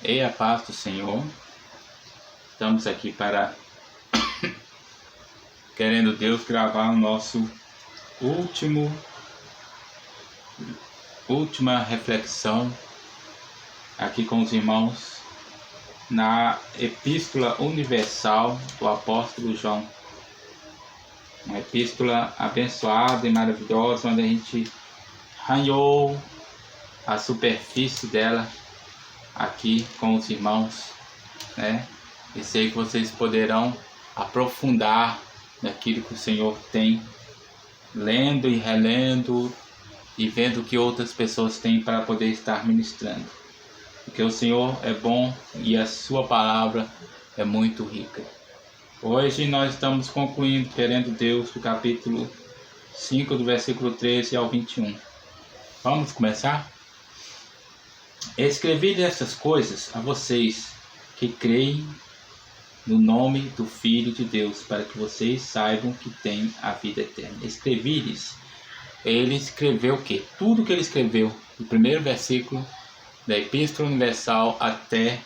E a paz do Senhor. Estamos aqui para, querendo Deus, gravar o nosso última reflexão aqui com os irmãos na Epístola Universal do Apóstolo João. Uma epístola abençoada e maravilhosa, onde a gente arranhou a superfície dela aqui com os irmãos, né? E sei que vocês poderão aprofundar naquilo que o Senhor tem, lendo e relendo e vendo o que outras pessoas têm para poder estar ministrando. Porque o Senhor é bom e a sua palavra é muito rica. Hoje nós estamos concluindo, querendo Deus, do capítulo 5, do versículo 13 ao 21. Vamos começar? Escrevi essas coisas a vocês que creem no nome do Filho de Deus, para que vocês saibam que têm a vida eterna. Escrevi-lhes. Ele escreveu o quê? Tudo que ele escreveu, do primeiro versículo da Epístola Universal até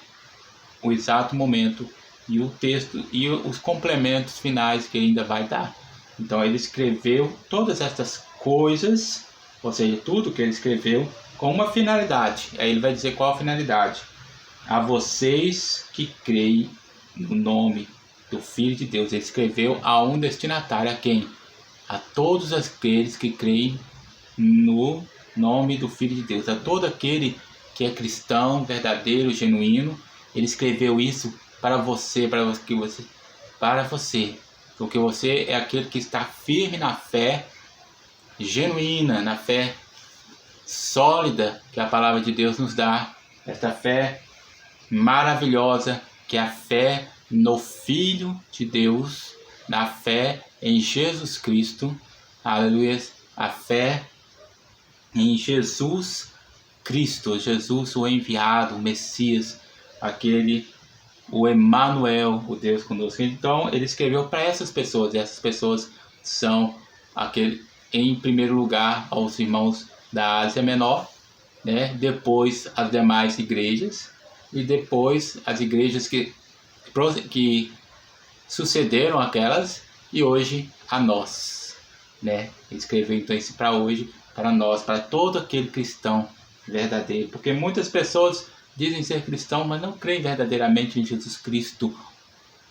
o exato momento, e o texto e os complementos finais que ele ainda vai dar. Então ele escreveu todas essas coisas, ou seja, tudo que ele escreveu, com uma finalidade. Aí ele vai dizer qual a finalidade. A vocês que creem no nome do Filho de Deus. Ele escreveu a um destinatário, a quem? A todos aqueles que creem no nome do Filho de Deus. A todo aquele que é cristão, verdadeiro, genuíno. Ele escreveu isso para você, porque você é aquele que está firme na fé genuína, na fé sólida que a palavra de Deus nos dá, esta fé maravilhosa que é a fé no Filho de Deus, na fé em Jesus Cristo, aleluia, a fé em Jesus Cristo, Jesus o enviado, o Messias, o Emmanuel, o Deus conosco. Então ele escreveu para essas pessoas, e essas pessoas são em primeiro lugar aos irmãos da Ásia Menor, né? Depois as demais igrejas, e depois as igrejas que sucederam aquelas, e hoje a nós, né? Ele escreveu então isso para hoje, para nós, para todo aquele cristão verdadeiro, porque muitas pessoas dizem ser cristão, mas não creem verdadeiramente em Jesus Cristo,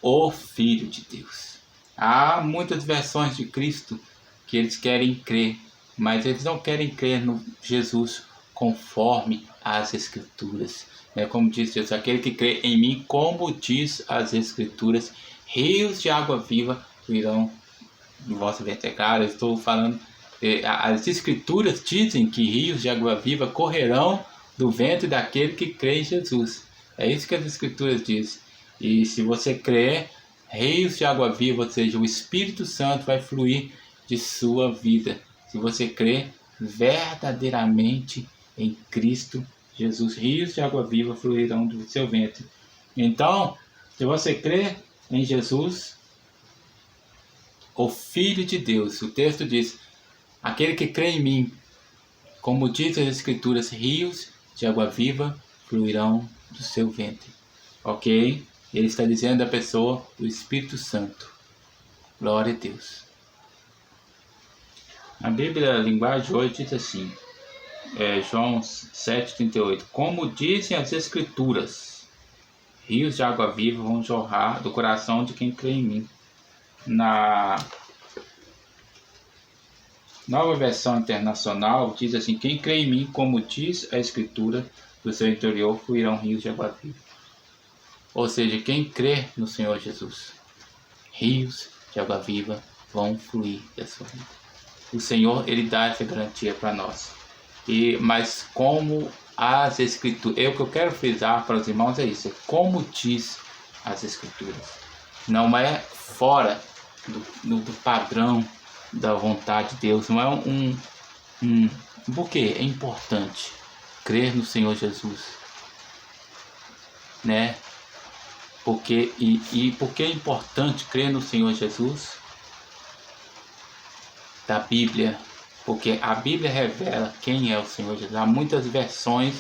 o Filho de Deus. Há muitas versões de Cristo que eles querem crer, mas eles não querem crer no Jesus conforme as Escrituras. Como diz Jesus, aquele que crê em mim, como diz as Escrituras, rios de água viva virão do vosso ventre. Claro, eu estou falando, as Escrituras dizem que rios de água viva correrão do ventre daquele que crê em Jesus. É isso que as Escrituras dizem. E se você crer, rios de água viva, ou seja, o Espírito Santo vai fluir de sua vida. Se você crer verdadeiramente em Cristo Jesus, rios de água viva fluirão do seu ventre. Então, se você crer em Jesus, o Filho de Deus, o texto diz, aquele que crê em mim, como diz as Escrituras, rios de água viva fluirão do seu ventre. Ok? Ele está dizendo da pessoa do Espírito Santo. Glória a Deus. A Bíblia, a linguagem hoje diz assim, João 7,38, como dizem as Escrituras, rios de água viva vão jorrar do coração de quem crê em mim. Na Nova Versão Internacional diz assim, quem crê em mim, como diz a Escritura, do seu interior fluirão rios de água viva. Ou seja, quem crê no Senhor Jesus, rios de água viva vão fluir da sua vida. O Senhor, ele dá essa garantia para nós. Mas como as Escrituras, o que eu quero frisar para os irmãos é isso, como diz as Escrituras. Não é fora do padrão da vontade de Deus, não é porque é importante crer no Senhor Jesus, né? Porque é importante crer no Senhor Jesus? Da Bíblia, porque a Bíblia revela quem é o Senhor Jesus. Há muitas versões,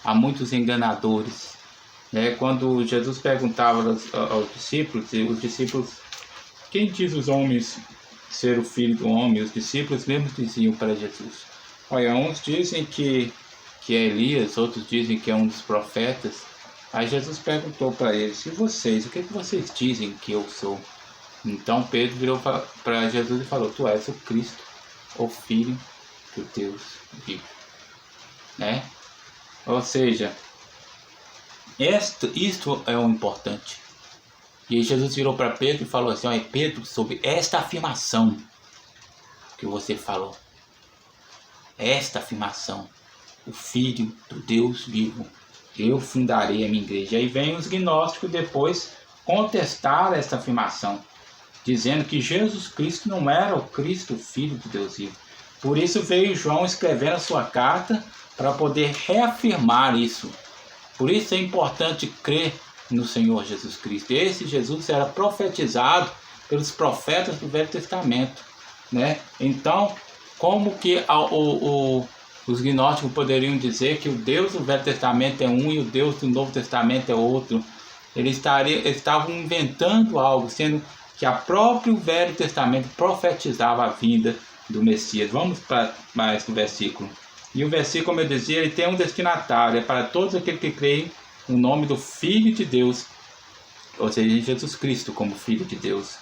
há muitos enganadores, né? Quando Jesus perguntava aos discípulos, e os discípulos, quem diz os homens ser o filho do homem? Os discípulos mesmos diziam para Jesus. Olha, uns dizem que é Elias, outros dizem que é um dos profetas. Aí Jesus perguntou para eles, e vocês, o que vocês dizem que eu sou? Então Pedro virou para Jesus e falou, tu és o Cristo, o Filho do Deus vivo, né? Ou seja, isto é o importante. E aí Jesus virou para Pedro e falou assim, olha Pedro, sobre esta afirmação que você falou, esta afirmação, o Filho do Deus vivo, eu fundarei a minha igreja. Aí vem os gnósticos depois contestar essa afirmação, dizendo que Jesus Cristo não era o Cristo, o Filho de Deus vivo. Por isso veio João escrevendo a sua carta para poder reafirmar isso. Por isso é importante crer no Senhor Jesus Cristo. Esse Jesus era profetizado pelos profetas do Velho Testamento, né? Então, como que os gnósticos poderiam dizer que o Deus do Velho Testamento é um e o Deus do Novo Testamento é outro? Eles estavam inventando algo, sendo que a próprio Velho Testamento profetizava a vinda do Messias. Vamos para mais no versículo. E o versículo, como eu dizia, ele tem um destinatário, é para todos aqueles que creem no nome do Filho de Deus, ou seja, em Jesus Cristo como Filho de Deus.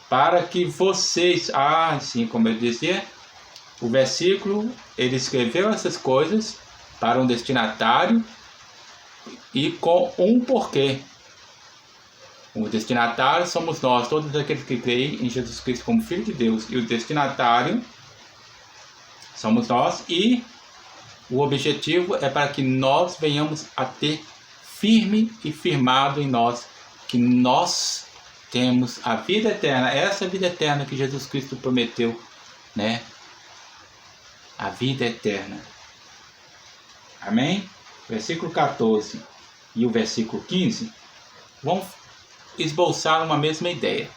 Para que vocês, assim como eu dizia, o versículo, ele escreveu essas coisas para um destinatário e com um porquê. O destinatário somos nós, todos aqueles que creem em Jesus Cristo como Filho de Deus. E o destinatário somos nós, e o objetivo é para que nós venhamos a ter firme e firmado em nós, que nós temos a vida eterna, essa vida eterna que Jesus Cristo prometeu, né? A vida eterna. Amém? Versículo 14 e o versículo 15 vão esboçar uma mesma ideia.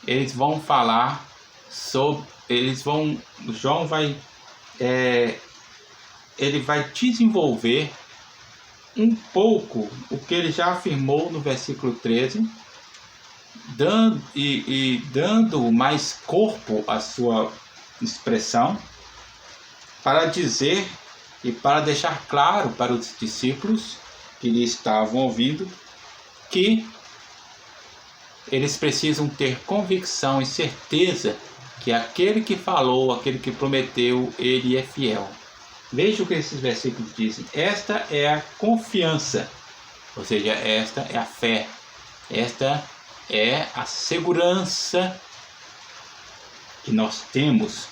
Eles vão falar sobre, João vai ele vai desenvolver um pouco o que ele já afirmou no versículo 13, dando mais corpo à sua expressão, para dizer e para deixar claro para os discípulos que lhe estavam ouvindo que eles precisam ter convicção e certeza que aquele que falou, aquele que prometeu, ele é fiel. Veja o que esses versículos dizem. Esta é a confiança, ou seja, esta é a fé, esta é a segurança que nós temos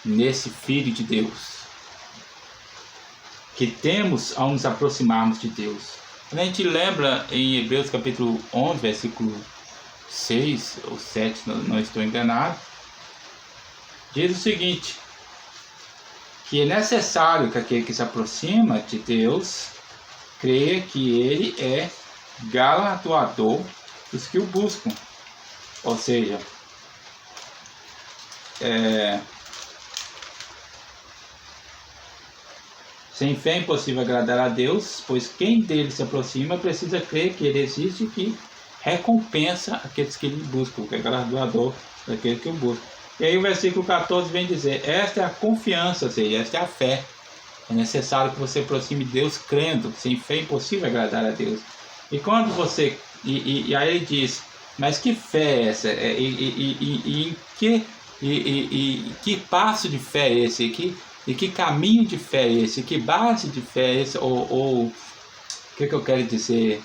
nesse Filho de Deus, que temos ao nos aproximarmos de Deus. Quando a gente lembra em Hebreus capítulo 11, versículo 6 ou 7, não estou enganado, diz o seguinte, que é necessário que aquele que se aproxima de Deus creia que ele é galardoador dos que o buscam. Ou seja, sem fé é impossível agradar a Deus, pois quem dele se aproxima precisa crer que ele existe e que recompensa aqueles que ele buscam, que é galardoador daquele que o busca. E aí o versículo 14 vem dizer, esta é a confiança, ou seja, esta é a fé. É necessário que você aproxime de Deus crendo, sem fé é impossível agradar a Deus. E quando você, e aí ele diz, mas que fé é essa? Que passo de fé é esse? Que caminho de fé é esse? Que base de fé é esse? O que eu quero dizer?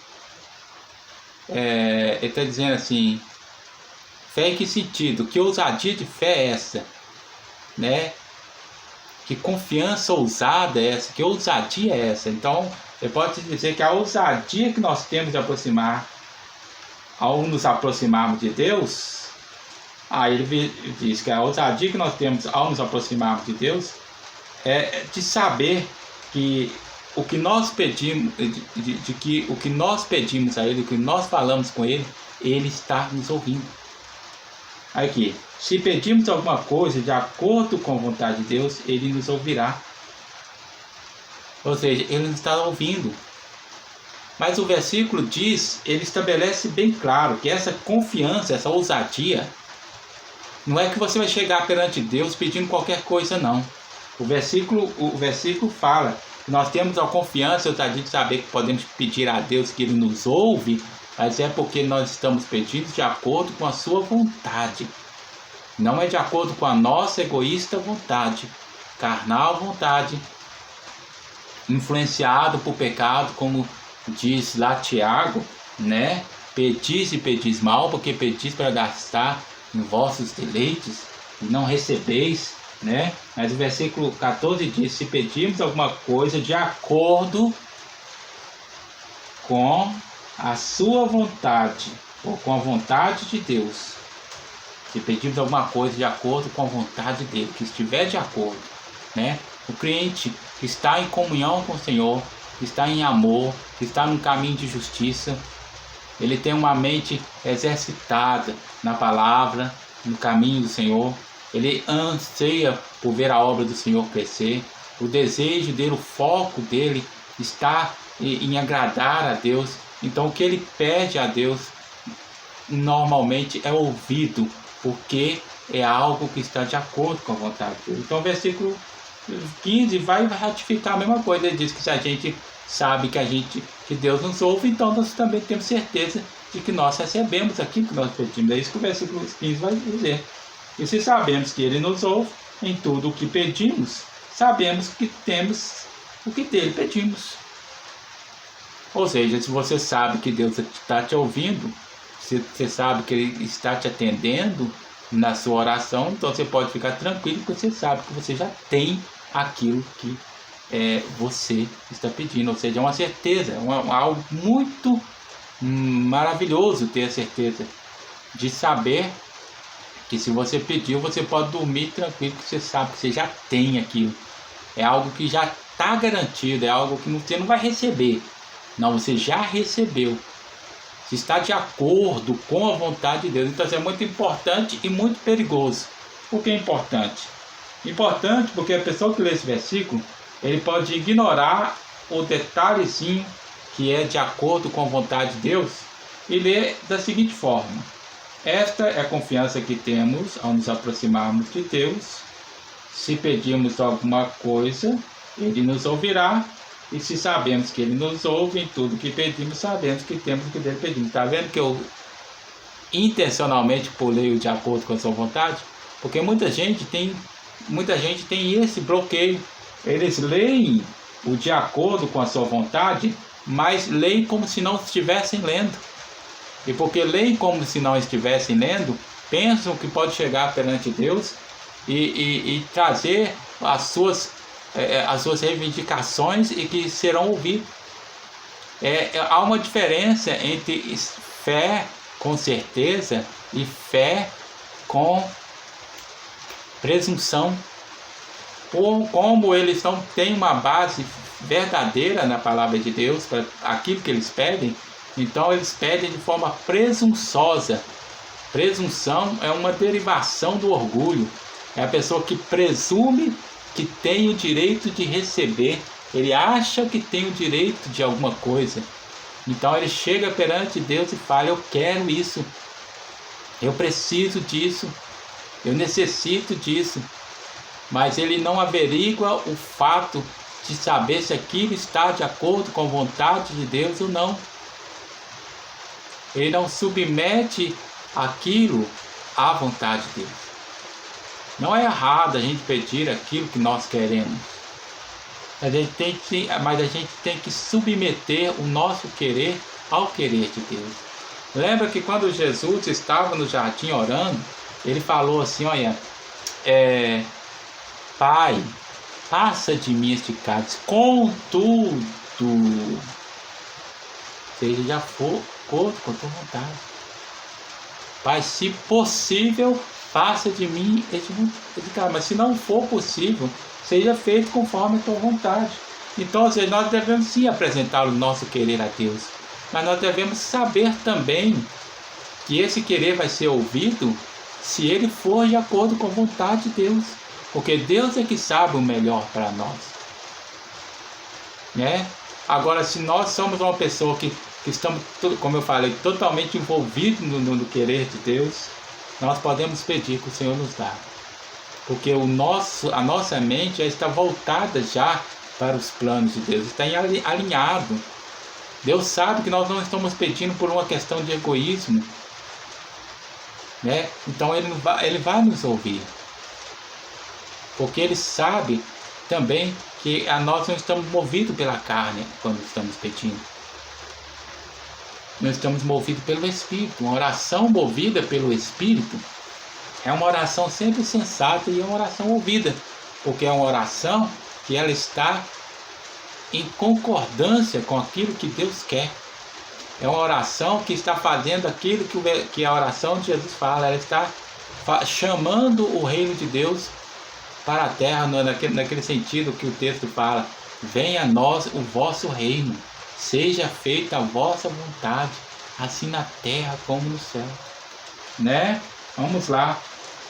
Ele está dizendo assim, fé em que sentido? Que ousadia de fé é essa? Né? Que confiança ousada é essa? Que ousadia é essa? Então, ele pode dizer que a ousadia que nós temos de aproximar, ao nos aproximarmos de Deus, aí ele diz que a ousadia que nós temos ao nos aproximarmos de Deus é de saber que o que nós pedimos, que o que nós pedimos a Ele, o que nós falamos com Ele, Ele está nos ouvindo. Aqui, se pedirmos alguma coisa de acordo com a vontade de Deus, Ele nos ouvirá. Ou seja, Ele nos está ouvindo. Mas o versículo diz, ele estabelece bem claro que essa confiança, essa ousadia, não é que você vai chegar perante Deus pedindo qualquer coisa, não. O versículo fala que nós temos a confiança, a ousadia de saber que podemos pedir a Deus que Ele nos ouve, mas é porque nós estamos pedindo de acordo com a sua vontade. Não é de acordo com a nossa egoísta vontade, carnal vontade, influenciado por pecado, como diz lá Tiago, né? Pedis e pedis mal, porque pedis para gastar em vossos deleites e não recebeis, né? Mas o versículo 14 diz: se pedirmos alguma coisa de acordo com a sua vontade, ou com a vontade de Deus, se pedirmos alguma coisa de acordo com a vontade dele, que estiver de acordo, né? O crente que está em comunhão com o Senhor, que está em amor, que está no caminho de justiça, ele tem uma mente exercitada na palavra, no caminho do Senhor. Ele anseia por ver a obra do Senhor crescer. O desejo dele, o foco dele está em agradar a Deus. Então o que ele pede a Deus normalmente é ouvido, porque é algo que está de acordo com a vontade de Deus. Então o versículo 15 vai ratificar a mesma coisa. Ele diz que se a gente sabe que Deus nos ouve, então nós também temos certeza de que nós recebemos aquilo que nós pedimos. É isso que o versículo 15 vai dizer. E se sabemos que Ele nos ouve em tudo o que pedimos, sabemos que temos o que dele pedimos. Ou seja, se você sabe que Deus está te ouvindo, se você sabe que Ele está te atendendo na sua oração, então você pode ficar tranquilo, porque você sabe que você já tem aquilo que você está pedindo. Ou seja, é uma certeza, algo muito maravilhoso ter a certeza de saber que se você pediu, você pode dormir tranquilo, que você sabe que você já tem aquilo. É algo que já está garantido, é algo que você não vai receber. Não, você já recebeu. Se está de acordo com a vontade de Deus. Então isso é muito importante e muito perigoso. Por que é importante? Importante porque a pessoa que lê esse versículo, ele pode ignorar o detalhezinho que é de acordo com a vontade de Deus e ler da seguinte forma: esta é a confiança que temos ao nos aproximarmos de Deus. Se pedirmos alguma coisa, Ele nos ouvirá. E se sabemos que Ele nos ouve em tudo que pedimos, sabemos que temos o que dele pedimos. Está vendo que eu intencionalmente pulei o de acordo com a sua vontade? Porque muita gente tem esse bloqueio. Eles leem o de acordo com a sua vontade, mas leem como se não estivessem lendo. E porque leem como se não estivessem lendo, pensam que pode chegar perante Deus e trazer as suas reivindicações e que serão ouvidas. Há uma diferença entre fé com certeza e fé com presunção. Como eles não têm uma base verdadeira na palavra de Deus para aquilo que eles pedem, então eles pedem de forma presunçosa. Presunção é uma derivação do orgulho. É a pessoa que presume que tem o direito de receber. Ele acha que tem o direito de alguma coisa. Então ele chega perante Deus e fala: eu quero isso, eu preciso disso, eu necessito disso. Mas ele não averigua o fato de saber se aquilo está de acordo com a vontade de Deus ou não. Ele não submete aquilo à vontade de Deus. Não é errado a gente pedir aquilo que nós queremos. Mas a gente tem que submeter o nosso querer ao querer de Deus. Lembra que quando Jesus estava no jardim orando, ele falou assim: olha, Pai, passa de mim este cálice, contudo, seja já for com a tua vontade. Pai, se possível, passa de mim este cálice, mas se não for possível, seja feito conforme a tua vontade. Então, ou seja, nós devemos sim apresentar o nosso querer a Deus, mas nós devemos saber também que esse querer vai ser ouvido se ele for de acordo com a vontade de Deus, porque Deus é que sabe o melhor para nós, né? Agora, se nós somos uma pessoa que estamos, como eu falei, totalmente envolvidos no querer de Deus, nós podemos pedir que o Senhor nos dá. Porque a nossa mente já está voltada já para os planos de Deus, está alinhado. Deus sabe que nós não estamos pedindo por uma questão de egoísmo, né? Então ele vai nos ouvir. Porque Ele sabe também que nós não estamos movidos pela carne quando estamos pedindo. Nós estamos movidos pelo Espírito. Uma oração movida pelo Espírito é uma oração sempre sensata e é uma oração ouvida. Porque é uma oração que ela está em concordância com aquilo que Deus quer. É uma oração que está fazendo aquilo que a oração de Jesus fala. Ela está chamando o reino de Deus para a terra, naquele sentido que o texto fala: venha a nós o vosso reino, seja feita a vossa vontade, assim na terra como no céu. Né? Vamos lá,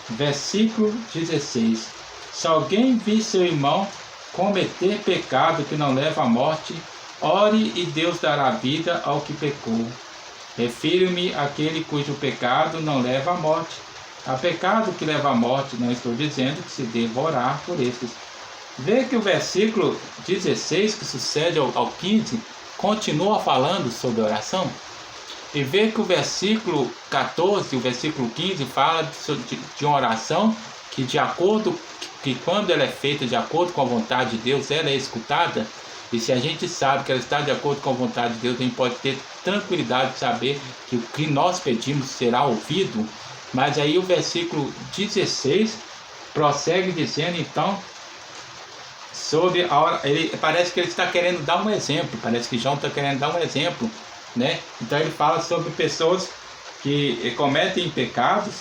versículo 16. Se alguém vir seu irmão cometer pecado que não leva à morte, ore e Deus dará vida ao que pecou. Refiro-me àquele cujo pecado não leva à morte. Há pecado que leva à morte, não estou dizendo que se deva orar por estes. Vê que o versículo 16, que sucede ao 15, continua falando sobre oração. E vê que o versículo 14 e o versículo 15 fala de uma oração que, de acordo, que quando ela é feita de acordo com a vontade de Deus, ela é escutada. E se a gente sabe que ela está de acordo com a vontade de Deus, a gente pode ter tranquilidade de saber que o que nós pedimos será ouvido. Mas aí o versículo 16 prossegue dizendo, então, sobre a hora. Parece que ele está querendo dar um exemplo. Parece que João está querendo dar um exemplo, né? Então ele fala sobre pessoas que cometem pecados,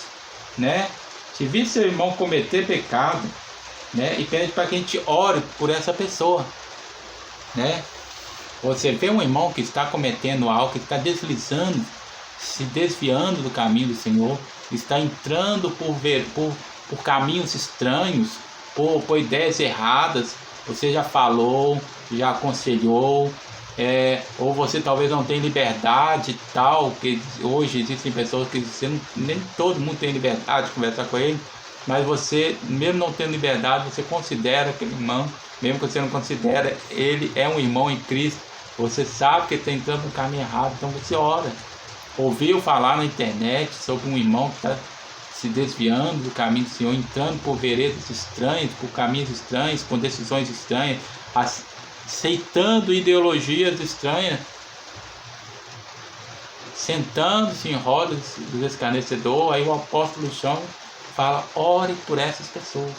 né? Se vir seu irmão cometer pecado, né? E pede para que a gente ore por essa pessoa, né? Você vê um irmão que está cometendo algo, que está deslizando, se desviando do caminho do Senhor, está entrando por caminhos estranhos, por ideias erradas. Você já falou, já aconselhou, ou você talvez não tenha liberdade tal, que hoje existem pessoas que nem todo mundo tem liberdade de conversar com ele, mas você, mesmo não tendo liberdade, você considera aquele irmão, mesmo que você não considera, ele é um irmão em Cristo, você sabe que ele está entrando no caminho errado, então você ora. Ouviu falar na internet sobre um irmão que está se desviando do caminho do Senhor, entrando por veredas estranhas, por caminhos estranhos, com decisões estranhas, aceitando ideologias estranhas, sentando-se em rodas do escarnecedor. Aí o apóstolo João fala: ore por essas pessoas.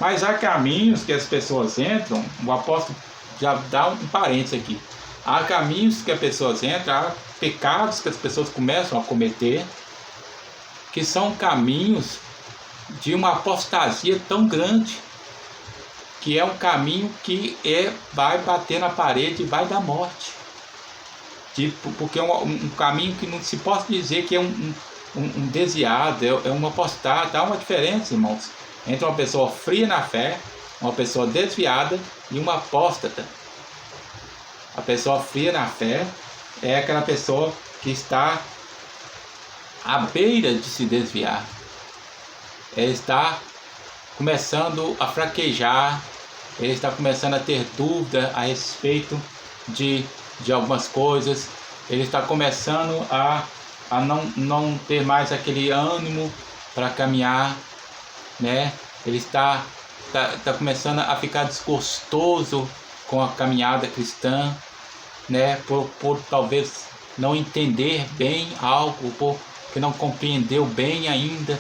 Mas há caminhos que as pessoas entram, o apóstolo já dá um parênteses aqui. Há caminhos que as pessoas entram, há pecados que as pessoas começam a cometer, que são caminhos de uma apostasia tão grande, que é um caminho que vai bater na parede e vai dar morte. Porque é um caminho que não se pode dizer que é um desviado, é um apostado. Há uma diferença, irmãos, entre uma pessoa fria na fé, uma pessoa desviada e uma apóstata. A pessoa fria na fé é aquela pessoa que está à beira de se desviar. Ele está começando a fraquejar, ele está começando a ter dúvida a respeito de algumas coisas, ele está começando a não ter mais aquele ânimo para caminhar, né? Ele está começando a ficar desgostoso com a caminhada cristã, né? Por talvez não entender bem algo, porque não compreendeu bem ainda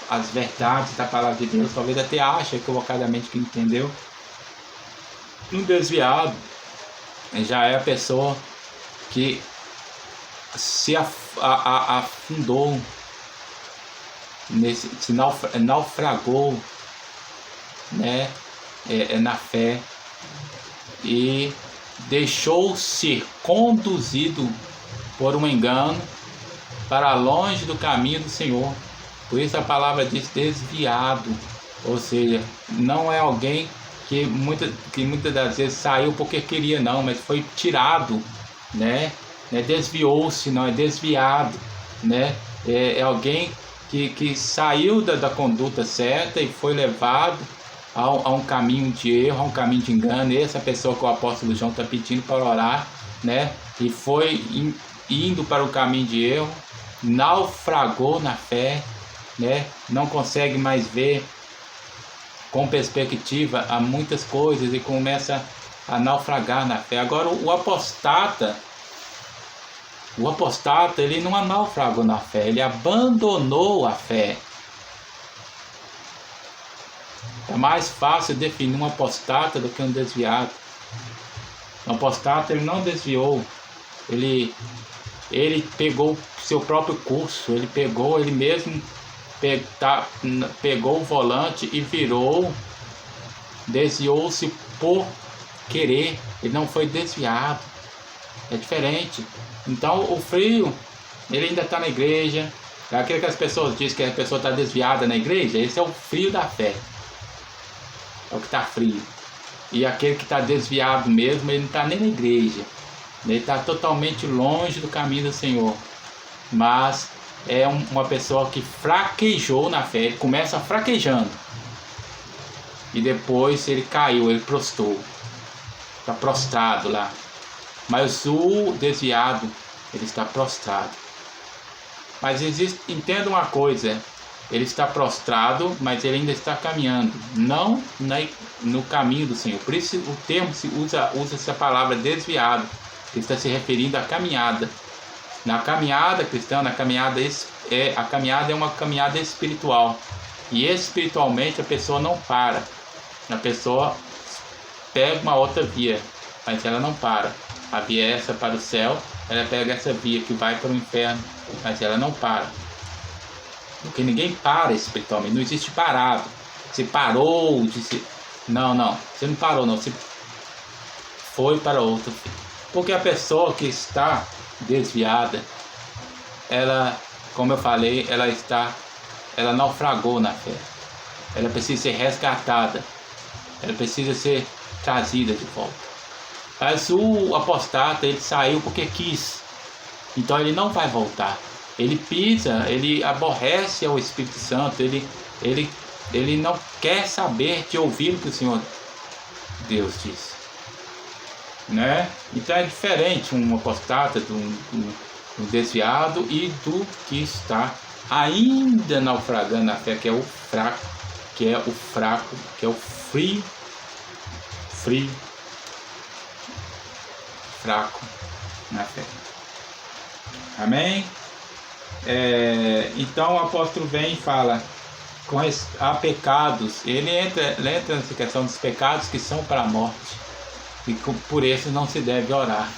as verdades da palavra de Deus, talvez até acha equivocadamente que entendeu. Um desviado já é a pessoa que se afundou, se naufragou, né? Na fé, e deixou ser conduzido por um engano para longe do caminho do Senhor. Por isso a palavra diz desviado, ou seja, não é alguém que muitas das vezes saiu porque queria não, mas foi tirado, né? Desviou-se, não é desviado, né? É alguém que saiu da conduta certa e foi levado a um caminho de erro, a um caminho de engano. Essa pessoa que o apóstolo João está pedindo para orar, né? E foi indo para o caminho de erro, naufragou na fé, né? Não consegue mais ver com perspectiva a muitas coisas e começa a naufragar na fé. Agora o apostata, ele não naufragou na fé, ele abandonou a fé. É mais fácil definir um apostata do que um desviado. O apostata, ele não desviou, ele pegou seu próprio curso, ele mesmo pegou o volante e virou, desviou-se por querer, ele não foi desviado, é diferente. Então o frio, ele ainda está na igreja, é aquilo que as pessoas dizem que a pessoa está desviada na igreja, esse é o frio da fé, é o que está frio. E aquele que está desviado mesmo, ele não está nem na igreja, ele está totalmente longe do caminho do Senhor, mas é uma pessoa que fraquejou na fé. Ele começa fraquejando e depois ele caiu, ele prostrou, está prostrado lá. Mas o desviado, ele está prostrado. Mas entenda uma coisa, ele está prostrado, mas ele ainda está caminhando, não no caminho do Senhor. Por isso o termo se usa essa palavra desviado, que está se referindo à caminhada. Na caminhada cristã, a caminhada é uma caminhada espiritual. E espiritualmente a pessoa não para. A pessoa pega uma outra via, mas ela não para. A via é essa para o céu, ela pega essa via que vai para o inferno, mas ela não para. Porque ninguém para espiritualmente, não existe parado. Você parou de se... Não, você não parou não, você foi para outro. Porque a pessoa que está desviada, ela, como eu falei, ela naufragou na fé. Ela precisa ser resgatada, ela precisa ser trazida de volta. Mas o apostata, ele saiu porque quis, então ele não vai voltar. Ele pisa, ele aborrece ao Espírito Santo, ele não quer saber de ouvir o que o Senhor Deus diz, né? Então é diferente um apostata do desviado e do que está ainda naufragando na fé, que é o fraco, que é o frio, fraco na fé. Amém? Então o apóstolo vem e fala, há pecados, ele entra nessa questão dos pecados que são para a morte, e por isso não se deve orar.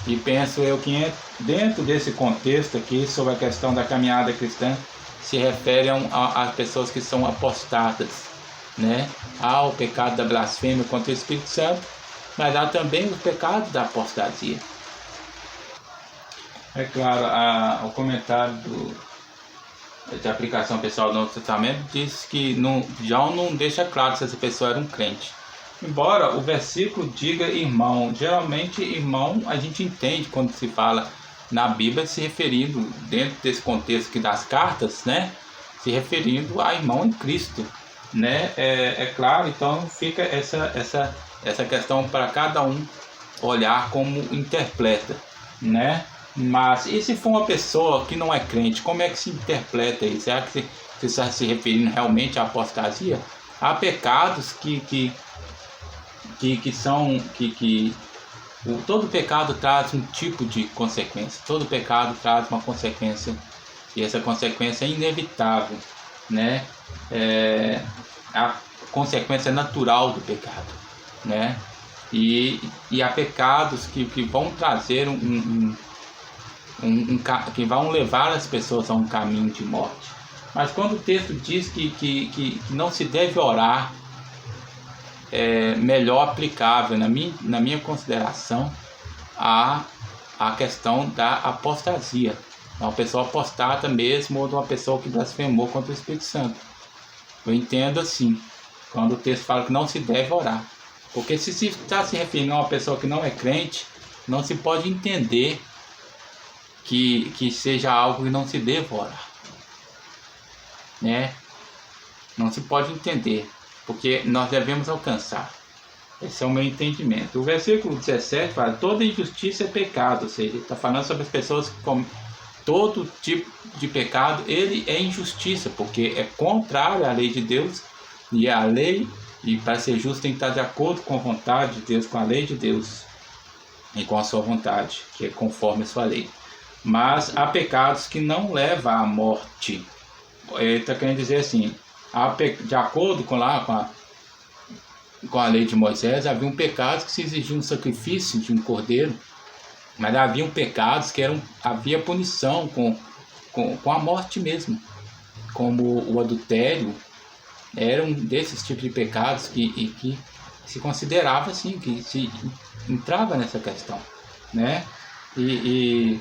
E penso eu que dentro desse contexto aqui, sobre a questão da caminhada cristã, se refere a pessoas que são apostatas, né? Há o pecado da blasfêmia contra o Espírito Santo, mas há também o pecado da apostasia. É claro, o comentário de aplicação pessoal do Novo Testamento diz que João não deixa claro se essa pessoa era um crente. Embora o versículo diga irmão, geralmente irmão a gente entende quando se fala na Bíblia se referindo, dentro desse contexto aqui das cartas, né? Se referindo a irmão em Cristo, né? É claro, então fica essa questão para cada um olhar como interpreta, né? Mas e se for uma pessoa que não é crente, como é que se interpreta isso? Será que você está se referindo realmente à apostasia? Há pecados todo pecado traz um tipo de consequência, todo pecado traz uma consequência, e essa consequência é inevitável, né? A consequência natural do pecado, né? E há pecados que vão trazer que vão levar as pessoas a um caminho de morte. Mas quando o texto diz que não se deve orar, é melhor aplicável, na minha consideração, a questão da apostasia. Uma pessoa apostata mesmo, ou de uma pessoa que blasfemou contra o Espírito Santo. Eu entendo assim, quando o texto fala que não se deve orar. Porque se está se referindo a uma pessoa que não é crente, não se pode entender que seja algo que não se deva orar, né? Não se pode entender, porque nós devemos alcançar. Esse é o meu entendimento. O versículo 17 fala: toda injustiça é pecado, ou seja, ele está falando sobre as pessoas que cometem todo tipo de pecado. Ele é injustiça, porque é contrário à lei de Deus, e a lei, e para ser justo, tem que estar de acordo com a vontade de Deus, com a lei de Deus e com a sua vontade, que é conforme a sua lei. Mas há pecados que não levam à morte. Ele está querendo dizer assim, de acordo com a lei de Moisés, havia pecados que se exigiam um sacrifício de um cordeiro, mas havia pecados que havia punição com a morte mesmo, como o adultério. Era um desses tipos de pecados que se considerava assim, que se entrava nessa questão, né? E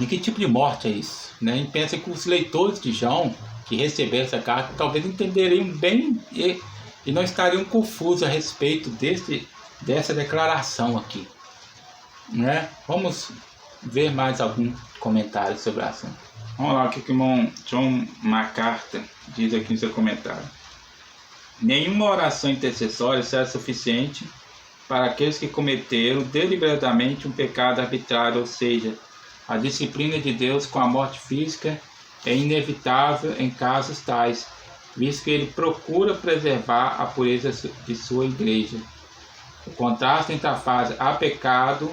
que tipo de morte é isso, né? E pensa que os leitores de João, que receberam essa carta, talvez entenderiam bem e não estariam confusos a respeito dessa declaração aqui, né? Vamos ver mais algum comentário sobre o assunto. Vamos lá, o que o irmão John MacArthur diz aqui no seu comentário. Nenhuma oração intercessória será suficiente para aqueles que cometeram deliberadamente um pecado arbitrário, ou seja, a disciplina de Deus com a morte física é inevitável em casos tais, visto que ele procura preservar a pureza de sua igreja. O contraste entre a frase há pecados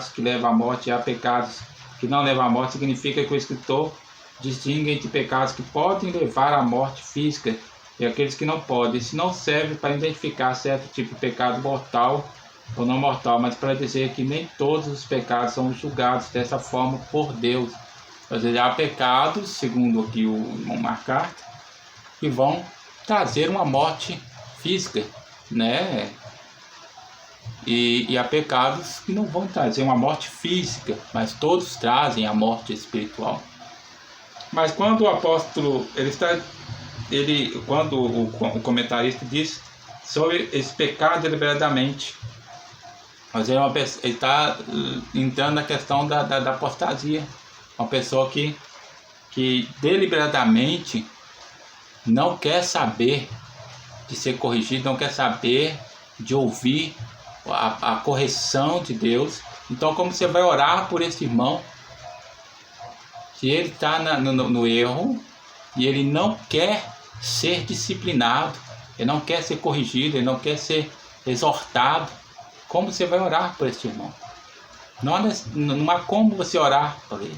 que levam à morte e há pecados que não levam à morte significa que o escritor distingue entre pecados que podem levar à morte física e aqueles que não podem. Isso não serve para identificar certo tipo de pecado mortal ou não mortal, mas para dizer que nem todos os pecados são julgados dessa forma por Deus. Ou seja, há pecados, segundo aqui o irmão MacArthur, que vão trazer uma morte física, né? E há pecados que não vão trazer uma morte física, mas todos trazem a morte espiritual. Mas quando o apóstolo, quando o comentarista diz sobre esse pecado deliberadamente, mas ele está entrando na questão da apostasia. Uma pessoa que deliberadamente não quer saber de ser corrigido, não quer saber de ouvir a correção de Deus. Então, como você vai orar por esse irmão, se ele está no erro e ele não quer ser disciplinado, ele não quer ser corrigido, ele não quer ser exortado, como você vai orar por esse irmão? Não há como você orar por ele,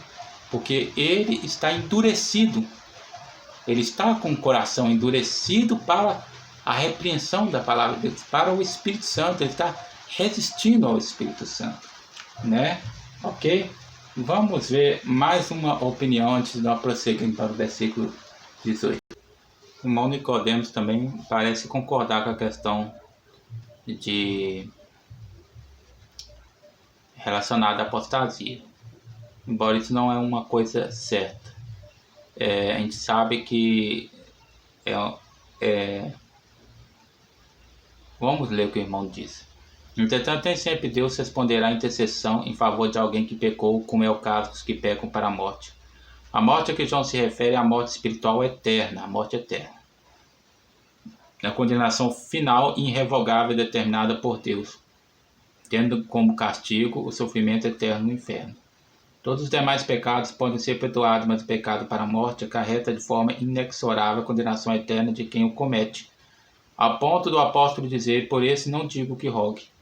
porque ele está endurecido, ele está com o coração endurecido para a repreensão da palavra de Deus, para o Espírito Santo. Ele está resistindo ao Espírito Santo, né? Ok? Vamos ver mais uma opinião antes de nós prosseguirmos para o versículo 18. O irmão Nicodemos também parece concordar com a questão relacionada à apostasia, embora isso não é uma coisa certa. A gente sabe que vamos ler o que o irmão diz. Entretanto, nem sempre Deus responderá à intercessão em favor de alguém que pecou, como é o caso dos que pecam para a morte. A morte a que João se refere é a morte espiritual eterna, a morte eterna. A condenação final e irrevogável determinada por Deus, tendo como castigo o sofrimento eterno no inferno. Todos os demais pecados podem ser perdoados, mas o pecado para a morte acarreta de forma inexorável a condenação eterna de quem o comete, a ponto do apóstolo dizer: por esse não digo que rogue.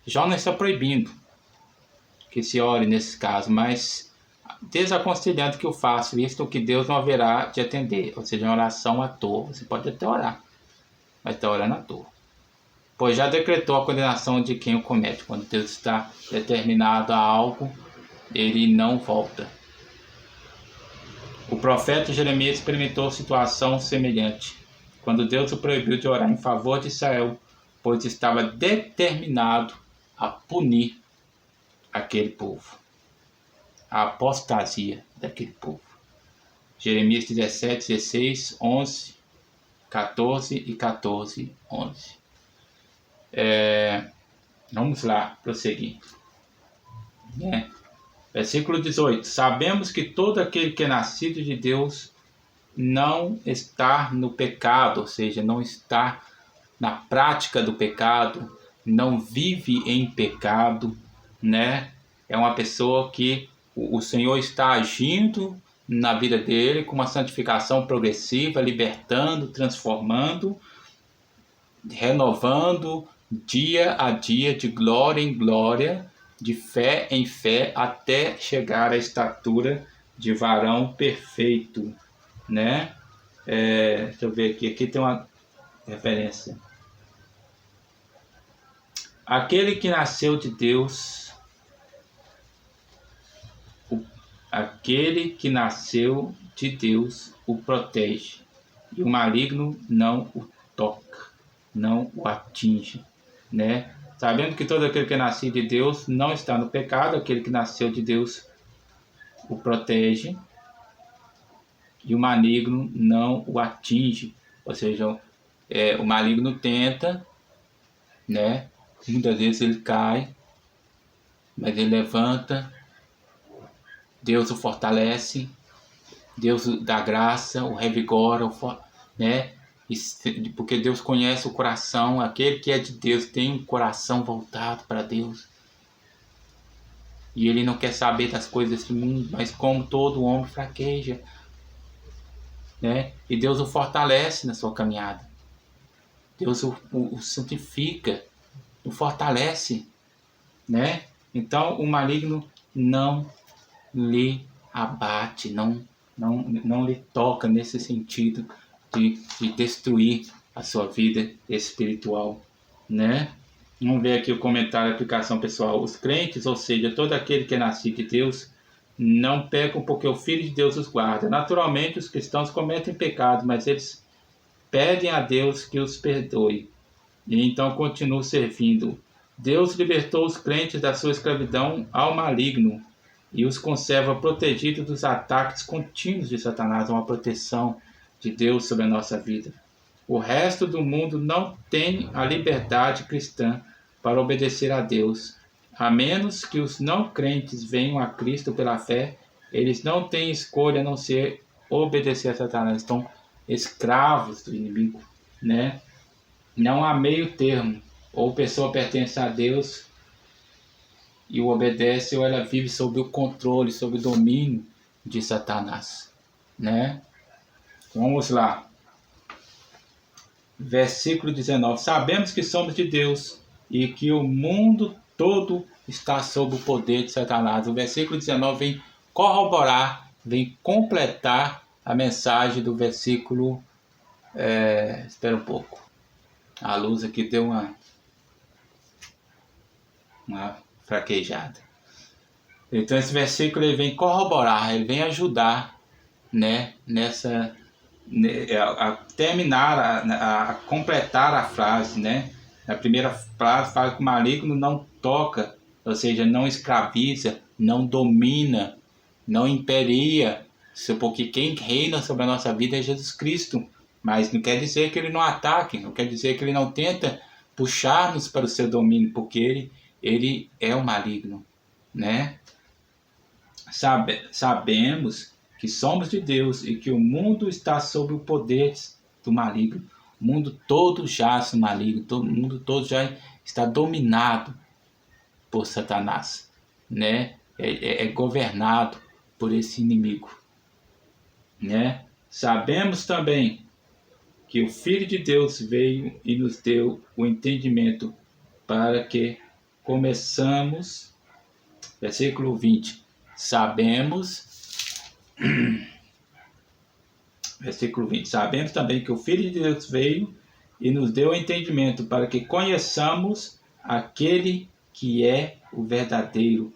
João não está proibindo que se ore nesse caso, mas desaconselhando que o faça, visto que Deus não haverá de atender, ou seja, uma oração à toa. Você pode até orar, mas está orando à toa, pois já decretou a condenação de quem o comete. Quando Deus está determinado a algo, ele não volta. O profeta Jeremias experimentou situação semelhante, quando Deus o proibiu de orar em favor de Israel, pois estava determinado a punir aquele povo, a apostasia daquele povo. Jeremias 17, 16, 11, 14 e 14, 11. Vamos lá, prosseguir. Versículo 18. Sabemos que todo aquele que é nascido de Deus não está no pecado, ou seja, não está na prática do pecado, não vive em pecado, né? É uma pessoa que o Senhor está agindo na vida dele com uma santificação progressiva, libertando, transformando, renovando dia a dia, de glória em glória, de fé em fé, até chegar à estatura de varão perfeito, né? Deixa eu ver aqui tem uma referência. Aquele que nasceu de Deus, o protege, e o maligno não o toca, não o atinge, né? Sabendo que todo aquele que é nascido de Deus não está no pecado, aquele que nasceu de Deus o protege, e o maligno não o atinge. Ou seja, o maligno tenta, né? Muitas vezes ele cai, mas ele levanta, Deus o fortalece, Deus dá graça, o revigora, né? Porque Deus conhece o coração, aquele que é de Deus tem um coração voltado para Deus. E ele não quer saber das coisas desse mundo, mas como todo homem fraqueja, né? E Deus o fortalece na sua caminhada. Deus o santifica, o fortalece, né? Então o maligno não lhe abate, não lhe toca nesse sentido de destruir a sua vida espiritual, né? Vamos ver aqui o comentário, a aplicação pessoal. Os crentes, ou seja, todo aquele que é nascido de Deus, não pecam porque o Filho de Deus os guarda. Naturalmente, os cristãos cometem pecados, mas eles pedem a Deus que os perdoe. E então continuam servindo. Deus libertou os crentes da sua escravidão ao maligno e os conserva protegidos dos ataques contínuos de Satanás, uma proteção de Deus sobre a nossa vida. O resto do mundo não tem a liberdade cristã para obedecer a Deus. A menos que os não crentes venham a Cristo pela fé, eles não têm escolha a não ser obedecer a Satanás. Estão escravos do inimigo, né? Não há meio termo. Ou a pessoa pertence a Deus e o obedece, ou ela vive sob o controle, sob o domínio de Satanás, né? Vamos lá. Versículo 19. Sabemos que somos de Deus e que o mundo todo está sob o poder de Satanás. O versículo 19 vem corroborar, vem completar a mensagem do versículo... espera um pouco. A luz aqui deu uma fraquejada. Então esse versículo ele vem corroborar, ele vem ajudar, né, a terminar, a completar a frase, né? A primeira frase fala que o maligno não toca, ou seja, não escraviza, não domina, não imperia, porque quem reina sobre a nossa vida é Jesus Cristo. Mas não quer dizer que ele não ataque, não quer dizer que ele não tenta puxar-nos para o seu domínio, porque ele é o maligno, né? Sabemos que somos de Deus e que o mundo está sob o poder do maligno. O mundo todo jaz no maligno, o mundo todo já está dominado por Satanás, né? É governado por esse inimigo, né? Sabemos também que o Filho de Deus veio e nos deu o entendimento para que começamos, versículo 20, versículo 20, sabemos também que o Filho de Deus veio e nos deu o entendimento para que conheçamos aquele que é o verdadeiro,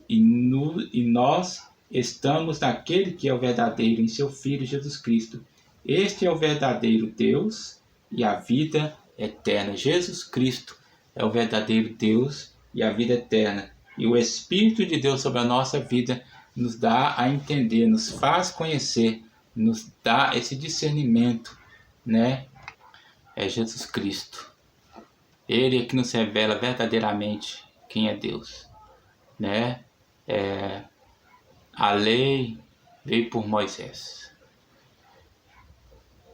e nós estamos naquele que é o verdadeiro, em seu Filho Jesus Cristo. Este é o verdadeiro Deus e a vida eterna. Jesus Cristo é o verdadeiro Deus e a vida eterna. E o Espírito de Deus sobre a nossa vida nos dá a entender, nos faz conhecer nos dá esse discernimento, né? É Jesus Cristo. Ele é que nos revela verdadeiramente quem é Deus, né? A lei veio por Moisés,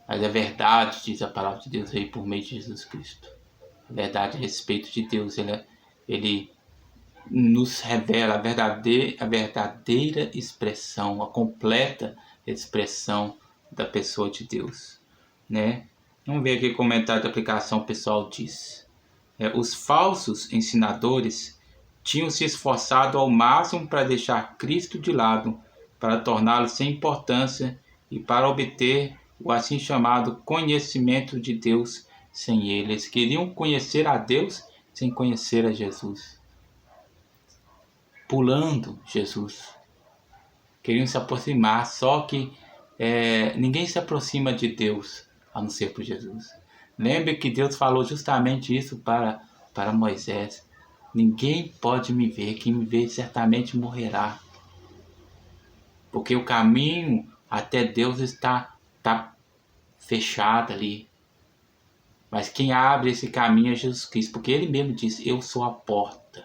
mas a verdade, diz a palavra de Deus, veio por meio de Jesus Cristo. A verdade a respeito de Deus, ele nos revela a verdadeira expressão, a completa expressão da pessoa de Deus, né? Vamos ver aqui o comentário da aplicação. O pessoal diz: os falsos ensinadores tinham se esforçado ao máximo para deixar Cristo de lado, para torná-lo sem importância e para obter o assim chamado conhecimento de Deus sem ele. Eles queriam conhecer a Deus sem conhecer a Jesus, pulando Jesus. Queriam se aproximar, só que ninguém se aproxima de Deus a não ser por Jesus. Lembre que Deus falou justamente isso para Moisés: ninguém pode me ver, quem me vê certamente morrerá. Porque o caminho até Deus está fechado ali. Mas quem abre esse caminho é Jesus Cristo, porque Ele mesmo diz: eu sou a porta.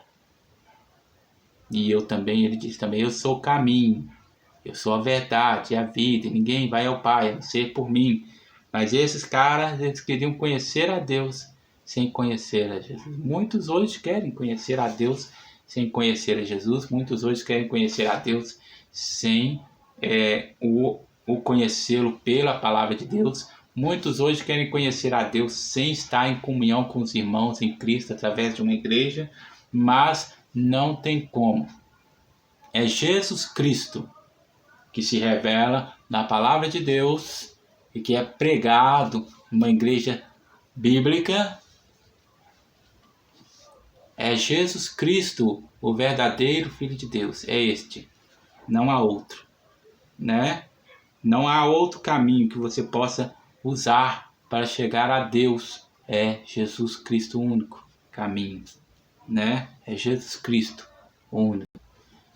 E Ele diz também: eu sou o caminho, eu sou a verdade e a vida, e ninguém vai ao Pai a não ser por mim. Mas esses caras, eles queriam conhecer a Deus sem conhecer a Jesus. Muitos hoje querem conhecer a Deus sem conhecer a Jesus. Muitos hoje querem conhecer a Deus sem o conhecê-lo pela palavra de Deus. Muitos hoje querem conhecer a Deus sem estar em comunhão com os irmãos em Cristo através de uma igreja, mas não tem como. É Jesus Cristo que se revela na palavra de Deus e que é pregado numa igreja bíblica. É Jesus Cristo, o verdadeiro Filho de Deus. É este. Não há outro, né? Não há outro caminho que você possa usar para chegar a Deus. É Jesus Cristo o único caminho, né? É Jesus Cristo o único.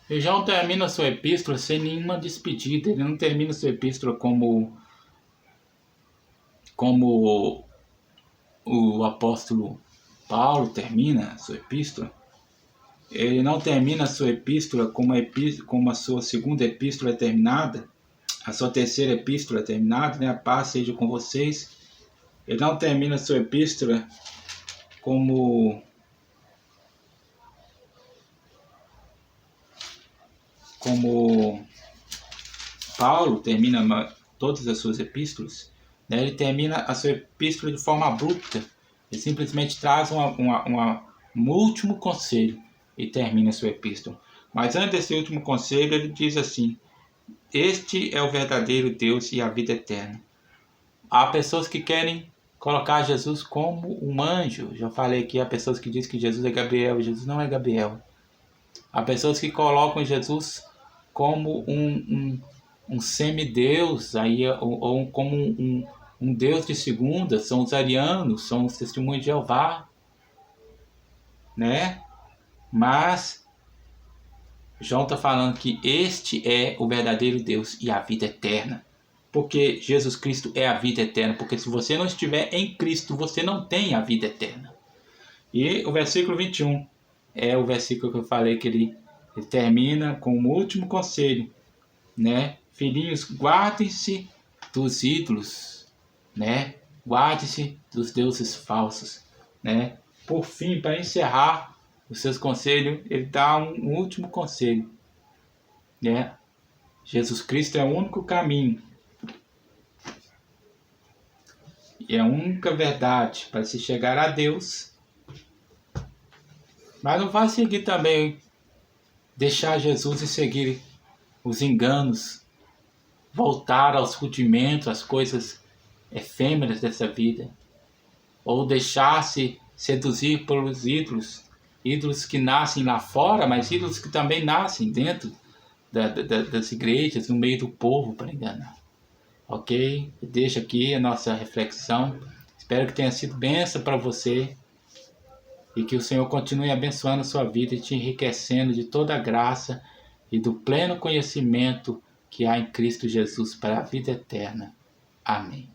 E João termina sua epístola sem nenhuma despedida. Ele não termina sua epístola como o apóstolo Paulo termina a sua epístola. Ele não termina a sua epístola como a sua segunda epístola é terminada, a sua terceira epístola é terminada, né? A paz seja com vocês. Ele não termina a sua epístola como Paulo termina todas as suas epístolas, né? Ele termina a sua epístola de forma abrupta. Ele simplesmente traz um último conselho e termina a sua epístola. Mas antes desse último conselho, ele diz assim: este é o verdadeiro Deus e a vida eterna. Há pessoas que querem colocar Jesus como um anjo. Já falei aqui, há pessoas que dizem que Jesus é Gabriel. Jesus não é Gabriel. Há pessoas que colocam Jesus como um semideus, ou como um Deus de segunda. São os arianos, são os testemunhos de Jeová, né? Mas João está falando que este é o verdadeiro Deus e a vida eterna. Porque Jesus Cristo é a vida eterna. Porque se você não estiver em Cristo, você não tem a vida eterna. E o versículo 21 é o versículo que eu falei que ele termina com o último conselho, né? Filhinhos, guardem-se dos ídolos, né? Guardem-se dos deuses falsos, né? Por fim, para encerrar os seus conselhos, ele dá um último conselho, né? Jesus Cristo é o único caminho e é a única verdade para se chegar a Deus. Mas não vai seguir também, deixar Jesus e seguir os enganos, voltar aos rudimentos, às coisas efêmeras dessa vida, ou deixar-se seduzir pelos ídolos, ídolos que nascem lá fora, mas ídolos que também nascem dentro das igrejas, no meio do povo, para enganar. Ok? Eu deixo aqui a nossa reflexão. Espero que tenha sido bênção para você e que o Senhor continue abençoando a sua vida e te enriquecendo de toda a graça e do pleno conhecimento que há em Cristo Jesus para a vida eterna. Amém.